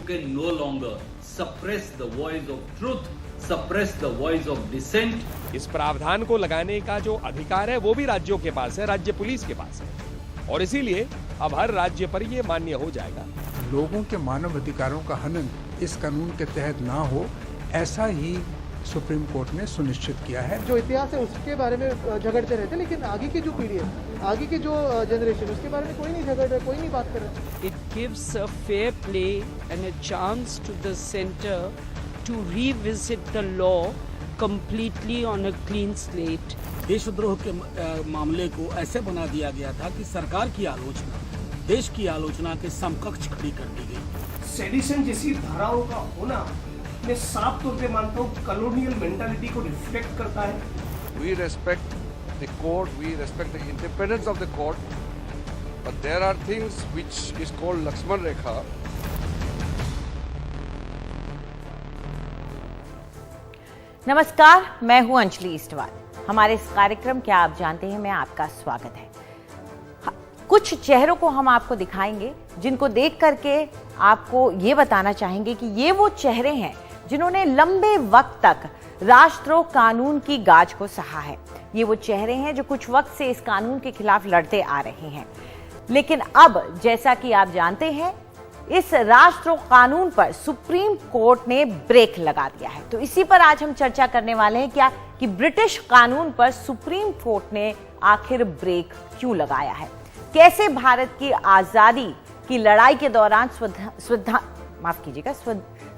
you can no longer suppress the voice of truth, suppress the voice of dissent. इस प्रावधान को लगाने का जो अधिकार है वो भी राज्यों के पास है, राज्य पुलिस के पास है, और इसीलिए अब हर राज्य पर ये मान्य हो जाएगा। लोगों के मानव अधिकारों का हनन इस कानून के तहत ना हो, ऐसा ही सुप्रीम कोर्ट ने सुनिश्चित किया है। जो इतिहास है उसके बारे में झगड़ते रहते, लेकिन आगे की जो पीढ़ी है, आगे की जो जनरेशन, उसके बारे में कोई नहीं झगड़ रहा, कोई नहीं बात कर रहा। It gives a fair play and a chance to the center to revisit the law completely on a clean slate. देशद्रोह के मामले को ऐसे बना दिया गया था कि सरकार की आलोचना, देश की आलोचना के समकक्ष खड़ी कर दी गई। सेडिशन जैसी धाराओं का होना मैं साफ तौर पे मानता हूँ कॉलोनियल मेंटालिटी को रिफ्लेक्ट करता है। We respect the court, we respect the independence of the court, but there are things which is called Lakshman Rekha. नमस्कार, मैं हूं अंजलि इस्टवाल। हमारे इस कार्यक्रम क्या आप जानते हैं में आपका स्वागत है। कुछ चेहरों को हम आपको दिखाएंगे जिनको देख करके आपको ये बताना चाहेंगे कि ये वो चेहरे हैं जिन्होंने लंबे वक्त तक राष्ट्रद्रोह कानून की गाज को सहा है। ये वो चेहरे हैं जो कुछ वक्त से इस कानून के खिलाफ लड़ते आ रहे हैं, लेकिन अब जैसा कि आप जानते हैं इस राष्ट्रद्रोह कानून पर सुप्रीम कोर्ट ने ब्रेक लगा दिया है। तो इसी पर आज हम चर्चा करने वाले हैं क्या कि ब्रिटिश कानून पर सुप्रीम कोर्ट ने आखिर ब्रेक क्यों लगाया है, कैसे भारत की आजादी की लड़ाई के दौरान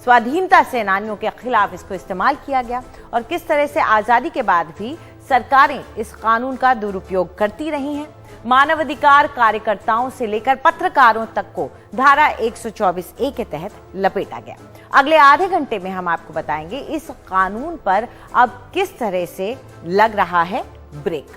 स्वाधीनता सेनानियों के खिलाफ इसको इस्तेमाल किया गया और किस तरह से आजादी के बाद भी सरकारें इस कानून का दुरुपयोग करती रही हैं। मानवाधिकार कार्यकर्ताओं से लेकर पत्रकारों तक को धारा 124A के तहत लपेटा गया। अगले आधे घंटे में हम आपको बताएंगे इस कानून पर अब किस तरह से लग रहा है ब्रेक।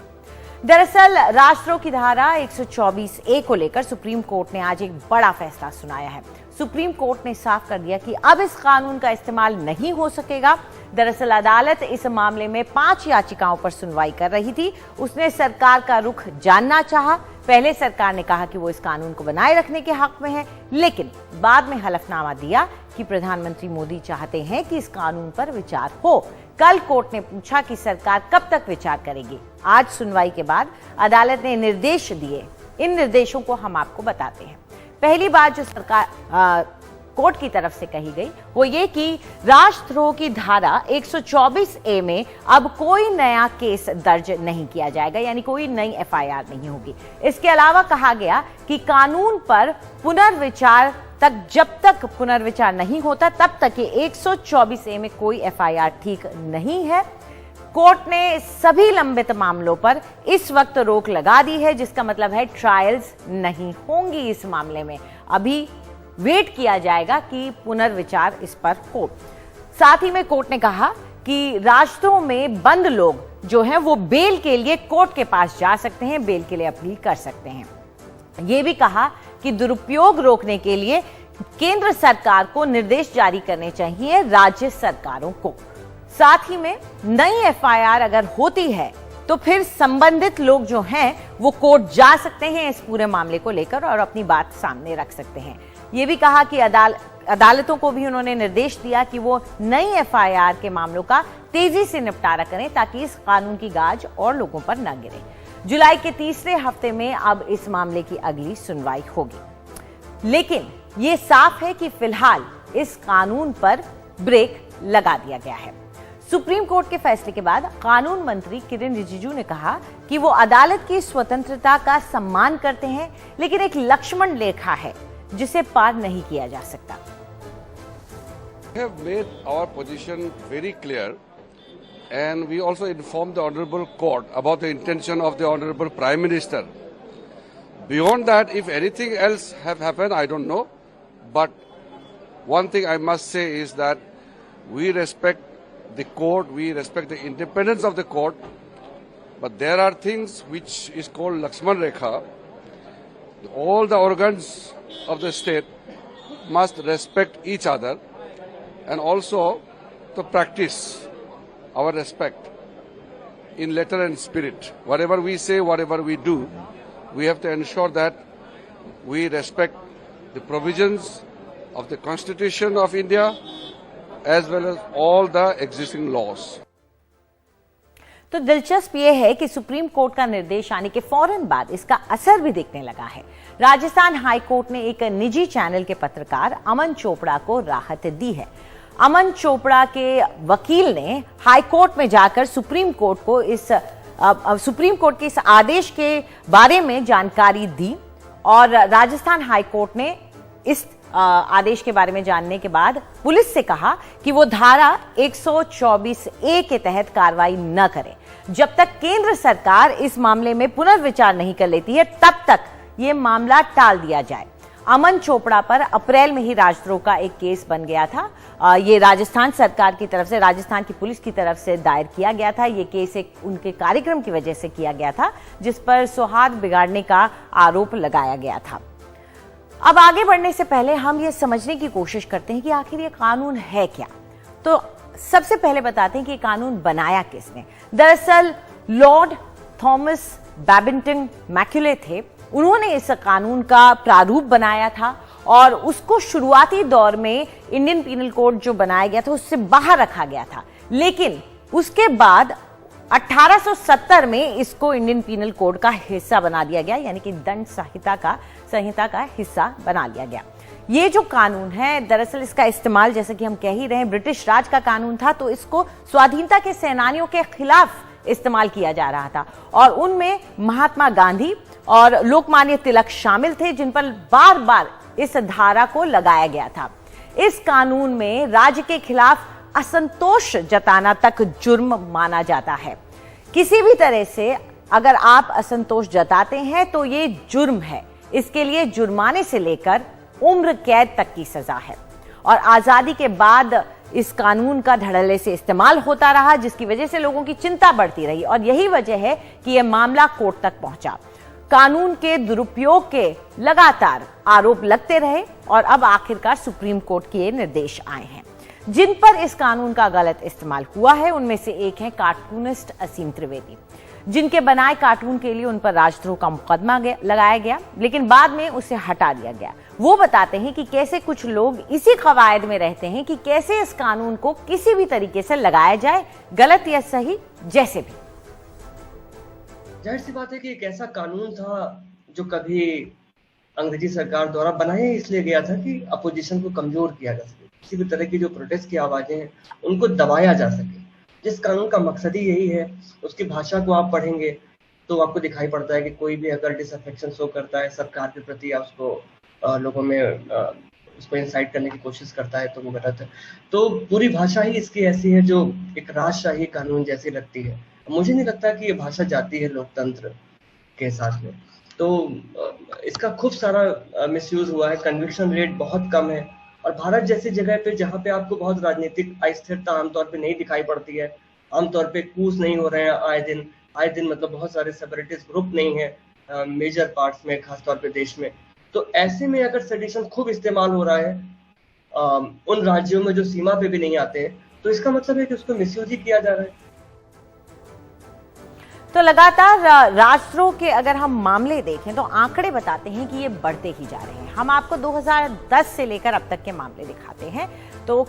दरअसल राष्ट्रद्रोह की धारा 124A को लेकर सुप्रीम कोर्ट ने आज एक बड़ा फैसला सुनाया है। सुप्रीम कोर्ट ने साफ कर दिया कि अब इस कानून का इस्तेमाल नहीं हो सकेगा। दरअसल अदालत इस मामले में 5 याचिकाओं पर सुनवाई कर रही थी। उसने सरकार का रुख जानना चाहा। पहले सरकार ने कहा कि वो इस कानून को बनाए रखने के हक में है, लेकिन बाद में हलफनामा दिया कि प्रधानमंत्री मोदी चाहते हैं कि इस कानून पर विचार हो। कल कोर्ट ने पूछा कि सरकार कब तक विचार करेगी। आज सुनवाई के बाद अदालत ने निर्देश दिए। इन निर्देशों को हम आपको बताते हैं। पहली बात जो सरकार कोर्ट की तरफ से कही गई वो ये कि राष्ट्रद्रोह की धारा 124A में अब कोई नया केस दर्ज नहीं किया जाएगा, यानी कोई नई FIR नहीं होगी। इसके अलावा कहा गया कि कानून पर पुनर्विचार तक, जब तक पुनर्विचार नहीं होता तब तक ये 124A में कोई FIR ठीक नहीं है। कोर्ट ने सभी लंबित मामलों पर इस वक्त रोक लगा दी है, जिसका मतलब है ट्रायल्स नहीं होंगी इस मामले में। अभी वेट किया जाएगा कि पुनर्विचार इस पर हो। साथ ही में कोर्ट ने कहा कि राष्ट्रों में बंद लोग जो हैं वो बेल के लिए कोर्ट के पास जा सकते हैं, बेल के लिए अपील कर सकते हैं। ये भी कहा कि दुरुपयोग रोकने के लिए केंद्र सरकार को निर्देश जारी करने चाहिए राज्य सरकारों को। साथ ही में नई FIR अगर होती है तो फिर संबंधित लोग जो हैं वो कोर्ट जा सकते हैं इस पूरे मामले को लेकर और अपनी बात सामने रख सकते हैं। ये भी कहा कि अदालतों को भी उन्होंने निर्देश दिया कि वो नई FIR के मामलों का तेजी से निपटारा करें ताकि इस कानून की गाज और लोगों पर न गिरे। जुलाई के तीसरे हफ्ते में अब इस मामले की अगली सुनवाई होगी, लेकिन ये साफ है कि फिलहाल इस कानून पर ब्रेक लगा दिया गया है। सुप्रीम कोर्ट के फैसले के बाद कानून मंत्री किरेन रिजिजू ने कहा कि वो अदालत की स्वतंत्रता का सम्मान करते हैं, लेकिन एक लक्ष्मण रेखा है जिसे पार नहीं किया जा सकता। We have made our position very clear, and we also informed the Honorable Court about the intention of the Honorable Prime Minister. Beyond that, if anything else have happened, I don't know. But one thing I must say is that we respect the court, we respect the independence of the court, but there are things which is called Lakshman Rekha. All the organs of the state must respect each other and also to practice our respect in letter and spirit. Whatever we say, whatever we do, we have to ensure that we respect the provisions of the Constitution of India as well as all the existing laws. तो दिलचस्प ये है कि supreme court का निर्देश आने के फौरन बाद इसका असर भी दिखने लगा है। राजस्थान हाई कोर्ट ने एक निजी चैनल के पत्रकार अमन चोपड़ा को राहत दी है। अमन चोपड़ा के वकील ने हाई कोर्ट में जाकर सुप्रीम कोर्ट के इस आदेश के बारे में जानकारी दी और राजस्थान हाई कोर्ट ने इस आदेश के बारे में जानने के बाद पुलिस से कहा कि वो धारा 124A के तहत कार्रवाई न करे। जब तक केंद्र सरकार इस मामले में पुनर्विचार नहीं कर लेती है तब तक ये मामला टाल दिया जाए। अमन चोपड़ा पर अप्रैल में ही राजद्रोह का एक केस बन गया था। ये राजस्थान सरकार की तरफ से, राजस्थान की पुलिस की तरफ से दायर किया गया था। ये केस एक उनके कार्यक्रम की वजह से किया गया था जिस पर सौहार्द बिगाड़ने का आरोप लगाया गया था। अब आगे बढ़ने से पहले हम ये समझने की कोशिश करते हैं कि आखिर ये कानून है क्या। तो सबसे पहले बताते हैं कि कानून बनाया किसने। दरअसल लॉर्ड थॉमस बैबिंगटन मैक्यूले थे। उन्होंने इस कानून का प्रारूप बनाया था और उसको शुरुआती दौर में इंडियन पीनल कोड जो बनाया गया था उससे बाहर रखा गया था, लेकिन उसके बाद 1870 में इसको इंडियन पीनल कोड का हिस्सा बना दिया गया, यानी कि दंड संहिता का हिस्सा बना लिया गया। ये जो कानून है दरअसल इसका इस्तेमाल, जैसे कि हम कह ही रहे हैं, ब्रिटिश राज का कानून था, तो इसको स्वाधीनता के सेनानियों के खिलाफ इस्तेमाल किया जा रहा था और उनमें महात्मा गांधी और लोकमान्य तिलक शामिल थे, जिन पर बार बार इस धारा को लगाया गया था। इस कानून में राज्य के खिलाफ असंतोष जताना तक जुर्म माना जाता है। किसी भी तरह से अगर आप असंतोष जताते हैं तो ये जुर्म है। इसके लिए जुर्माने से लेकर उम्र कैद तक की सजा है और आजादी के बाद इस कानून का धड़ल्ले से इस्तेमाल होता रहा, जिसकी वजह से लोगों की चिंता बढ़ती रही और यही वजह है कि यह मामला कोर्ट तक पहुंचा। कानून के दुरुपयोग के लगातार आरोप लगते रहे और अब आखिरकार सुप्रीम कोर्ट के निर्देश आए हैं। जिन पर इस कानून का गलत इस्तेमाल हुआ है उनमें से एक है कार्टूनिस्ट असीम त्रिवेदी, जिनके बनाए कार्टून के लिए उन पर राजद्रोह का मुकदमा लगाया गया, लेकिन बाद में उसे हटा दिया गया। वो बताते हैं कि कैसे कुछ लोग इसी कवायद में रहते हैं कि कैसे इस कानून को किसी भी तरीके से लगाया जाए, गलत या सही, जैसे भी। जाहिर सी बात है कि एक ऐसा कानून था जो कभी अंग्रेजी सरकार द्वारा बनाया इसलिए गया था कि अपोजिशन को कमजोर किया जा सके, किसी भी तरह की जो प्रोटेस्ट की आवाजें हैं उनको दबाया जा सके। जिस कानून का मकसद ही यही है, उसकी भाषा को आप पढ़ेंगे तो आपको दिखाई पड़ता है कि कोई भी अगर डिसअफेक्शन शो करता है सरकार के प्रति या उसको लोगों में उसको इंसाइट करने की कोशिश करता है तो वो गलत है। तो पूरी भाषा ही इसकी ऐसी है जो एक राजशाही कानून जैसी लगती है। मुझे नहीं लगता कि ये भाषा जाती है लोकतंत्र के साथ में। तो इसका खूब सारा मिसयूज हुआ है, कन्विक्शन रेट बहुत कम है और भारत जैसी जगह पे जहाँ पे आपको बहुत राजनीतिक अस्थिरता आमतौर पे नहीं दिखाई पड़ती है, आमतौर पे कूच नहीं हो रहे हैं आए दिन मतलब बहुत सारे सेपरेटिस्ट ग्रुप नहीं है मेजर पार्ट्स में, खासतौर पे देश में। तो ऐसे में अगर सेडिशन खूब इस्तेमाल हो रहा है उन राज्यों में जो सीमा पे भी नहीं आते हैं, तो इसका मतलब है कि उसको मिसयूज ही किया जा रहा है। तो लगातार राजद्रोह के अगर हम मामले देखें तो आंकड़े बताते हैं कि ये बढ़ते ही जा रहे हैं। हम आपको 2010 से लेकर अब तक के मामले दिखाते हैं तो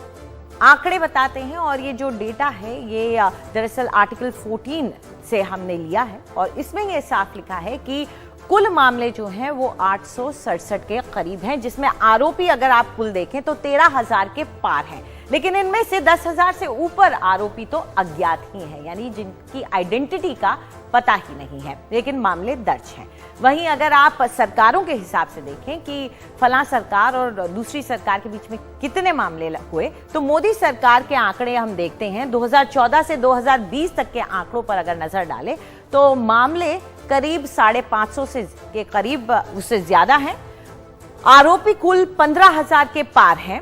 आंकड़े बताते हैं और ये जो डेटा है ये दरअसल आर्टिकल 14 से हमने लिया है और इसमें ये साफ लिखा है कि कुल मामले जो हैं वो 867 के करीब हैं, जिसमें आरोपी अगर आप कुल देखें तो 13,000 के पार हैं, लेकिन इनमें से 10,000 से ऊपर आरोपी तो अज्ञात ही हैं, यानी जिनकी आइडेंटिटी का पता ही नहीं है, लेकिन मामले दर्ज हैं। वहीं अगर आप सरकारों के हिसाब से देखें कि फलां सरकार और दूसरी सरकार के बीच में कितने मामले हुए, तो मोदी सरकार के आंकड़े हम देखते हैं 2014 से 2020 तक के आंकड़ों पर अगर नजर डालें तो मामले करीब 550 से के करीब उससे ज्यादा हैं। आरोपी कुल 15,000 के पार हैं,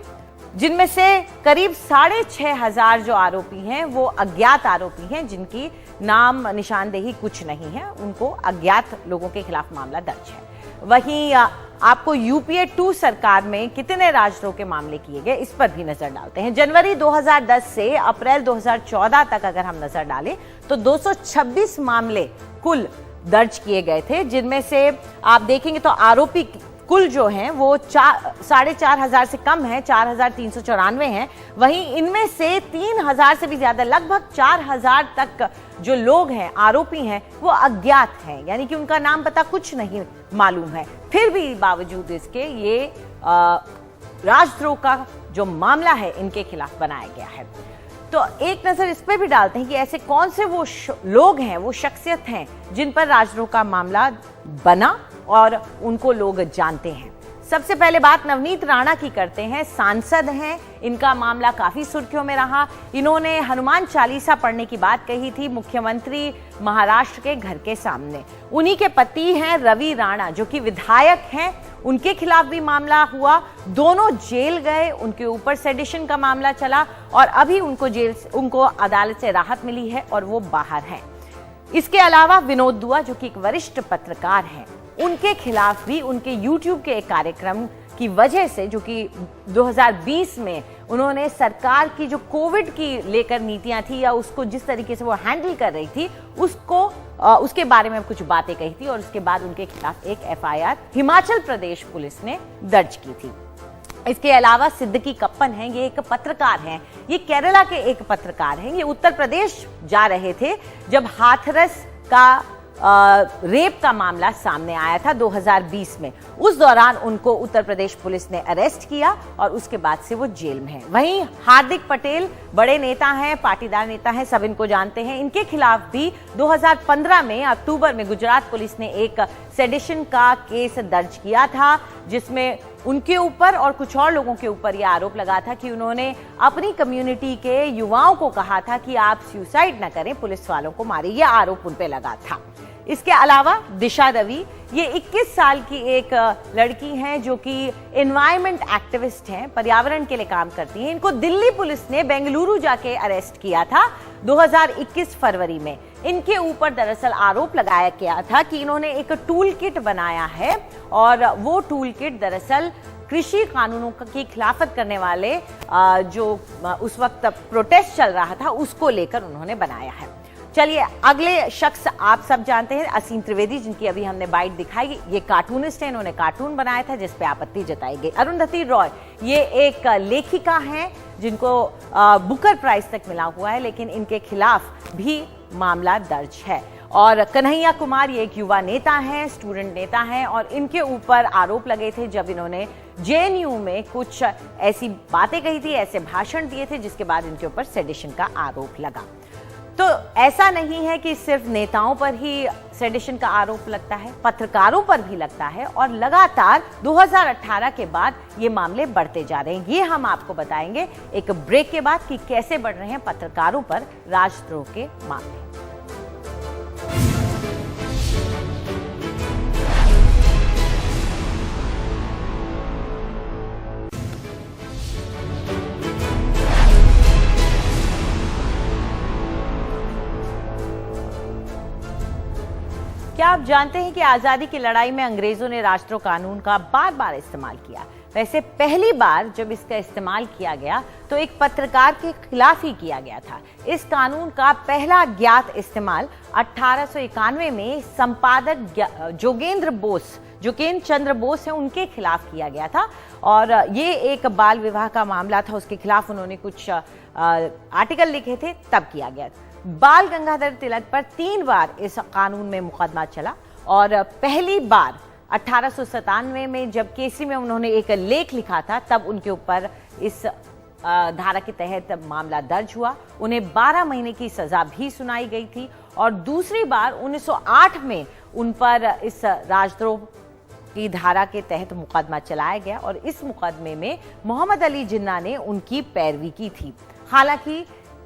जिनमें से करीब 6,500 जो आरोपी हैं वो अज्ञात आरोपी हैं, जिनकी नाम निशानदेही कुछ नहीं है, उनको अज्ञात लोगों के खिलाफ मामला दर्ज है। वहीं आपको यूपीए 2 सरकार में कितने राजद्रोह के मामले किए गए इस पर भी नजर डालते हैं। जनवरी 2010 से अप्रैल 2014 तक अगर हम नजर डालें तो 226 मामले कुल दर्ज किए गए थे, जिनमें से आप देखेंगे तो आरोपी कुल जो हैं वो 4,500 से कम है, 4,394 हैं। वहीं इनमें से 3,000 से भी ज्यादा, लगभग 4,000 तक जो लोग हैं, आरोपी हैं, वो अज्ञात हैं, यानी कि उनका नाम पता कुछ नहीं मालूम है। फिर भी बावजूद इसके ये राजद्रोह का जो मामला है इनके खिलाफ बनाया गया है। तो एक नजर इस पे भी डालते हैं कि ऐसे कौन से वो लोग हैं, वो शख्सियत हैं जिन पर राजद्रोह का मामला बना और उनको लोग जानते हैं। सबसे पहले बात नवनीत राणा की करते हैं। सांसद हैं, इनका मामला काफी सुर्खियों में रहा। इन्होंने हनुमान चालीसा पढ़ने की बात कही थी मुख्यमंत्री महाराष्ट्र के घर के सामने। उन्हीं के पति हैं रवि राणा, जो कि विधायक हैं, उनके खिलाफ भी मामला हुआ। दोनों जेल गए, उनके ऊपर सेडिशन का मामला चला और अभी उनको अदालत से राहत मिली है और वो बाहर हैं। इसके अलावा विनोद दुआ, जो कि एक वरिष्ठ पत्रकार हैं, उनके खिलाफ भी उनके YouTube के एक कार्यक्रम की वजह से, जो कि 2020 में उन्होंने सरकार की जो कोविड की लेकर नीतियां थी या उसको जिस तरीके से वो हैंडल कर रही थी उसके बारे में कुछ बातें कही थी और उसके बाद उनके खिलाफ एक FIR हिमाचल प्रदेश पुलिस ने दर्ज की थी। इसके अलावा सिद्दीकी कप्पन हैं, ये एक पत्रकार हैं, ये केरला के एक पत्रकार हैं। ये उत्तर प्रदेश जा रहे थे जब हाथरस का रेप का मामला सामने आया था 2020 में। उस दौरान उनको उत्तर प्रदेश पुलिस ने अरेस्ट किया और उसके बाद से वो जेल में हैं। वहीं हार्दिक पटेल बड़े नेता हैं, पाटीदार नेता हैं, सब इनको जानते हैं। इनके खिलाफ भी 2015 में अक्टूबर में गुजरात पुलिस ने एक सेडिशन का केस दर्ज किया था, जिसमें उनके ऊपर और कुछ और लोगों के ऊपर यह आरोप लगा था कि उन्होंने अपनी कम्युनिटी के युवाओं को कहा था कि आप सुसाइड न करें, पुलिस वालों को मारे। यह आरोप उन पे लगा था। इसके अलावा दिशा रवि, ये 21 साल की एक लड़की हैं जो कि एनवायरमेंट एक्टिविस्ट हैं, पर्यावरण के लिए काम करती हैं। इनको दिल्ली पुलिस ने बेंगलुरु जाके अरेस्ट किया था 2021 फरवरी में। इनके ऊपर दरअसल आरोप लगाया गया था कि इन्होंने एक टूल किट बनाया है और वो टूल किट दरअसल कृषि कानूनों की खिलाफत करने वाले जो उस वक्त प्रोटेस्ट चल रहा था उसको लेकर उन्होंने बनाया है। चलिए अगले शख्स आप सब जानते हैं, असीम त्रिवेदी, जिनकी अभी हमने बाइट दिखाई। ये कार्टूनिस्ट हैं, इन्होंने कार्टून बनाया था जिस पे आपत्ति जताई गई। अरुंधति रॉय, ये एक लेखिका हैं जिनको बुकर प्राइज तक मिला हुआ है, लेकिन इनके खिलाफ भी मामला दर्ज है। और कन्हैया कुमार, ये एक युवा नेता हैं, स्टूडेंट नेता हैं और इनके ऊपर आरोप लगे थे जब इन्होंने JNU में कुछ ऐसी बातें कही थी, ऐसे भाषण दिए थे जिसके बाद इनके ऊपर सेडिशन का आरोप लगा। तो ऐसा नहीं है कि सिर्फ नेताओं पर ही सेडिशन का आरोप लगता है, पत्रकारों पर भी लगता है और लगातार 2018 के बाद ये मामले बढ़ते जा रहे हैं। ये हम आपको बताएंगे एक ब्रेक के बाद कि कैसे बढ़ रहे हैं पत्रकारों पर राजद्रोह के मामले। क्या आप जानते हैं कि आजादी की लड़ाई में अंग्रेजों ने राजद्रोह कानून का बार बार इस्तेमाल किया। वैसे पहली बार जब इसका इस्तेमाल किया गया तो एक पत्रकार के खिलाफ ही किया गया था। इस कानून का पहला ज्ञात इस्तेमाल 1891 में संपादक जोगेंद्र चंद्र बोस है, उनके खिलाफ किया गया था और ये एक बाल विवाह का मामला था। उसके खिलाफ उन्होंने कुछ आर्टिकल लिखे थे, तब किया गया था। बाल गंगाधर तिलक पर 3 बार इस कानून में मुकदमा चला और पहली बार 1897 में जब केसरी में उन्होंने एक लेख लिखा था तब उनके ऊपर इस धारा के तहत मामला दर्ज हुआ। उन्हें 12 महीने की सजा भी सुनाई गई थी और दूसरी बार 1908 में उन पर इस राजद्रोह की धारा के तहत मुकदमा चलाया गया और इस मुकदमे में मोहम्मद अली जिन्ना ने उनकी पैरवी की थी। हालांकि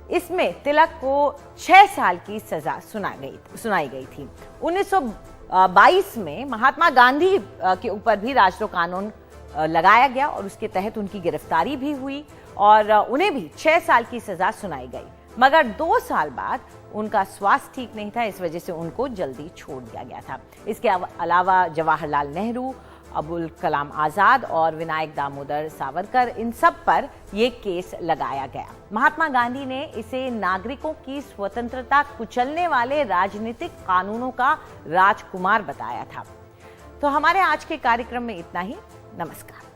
इसमें तिलक को 6 साल की सजा सुनाई गई थी। 1922 में महात्मा गांधी के ऊपर भी राजद्रोह कानून लगाया गया और उसके तहत उनकी गिरफ्तारी भी हुई और उन्हें भी 6 साल की सजा सुनाई गई, मगर 2 साल बाद उनका स्वास्थ्य ठीक नहीं था, इस वजह से उनको जल्दी छोड़ दिया गया था। इसके अलावा जवाहरलाल नेहरू, अबुल कलाम आजाद और विनायक दामोदर सावरकर, इन सब पर यह केस लगाया गया। महात्मा गांधी ने इसे नागरिकों की स्वतंत्रता कुचलने वाले राजनीतिक कानूनों का राजकुमार बताया था। तो हमारे आज के कार्यक्रम में इतना ही। नमस्कार।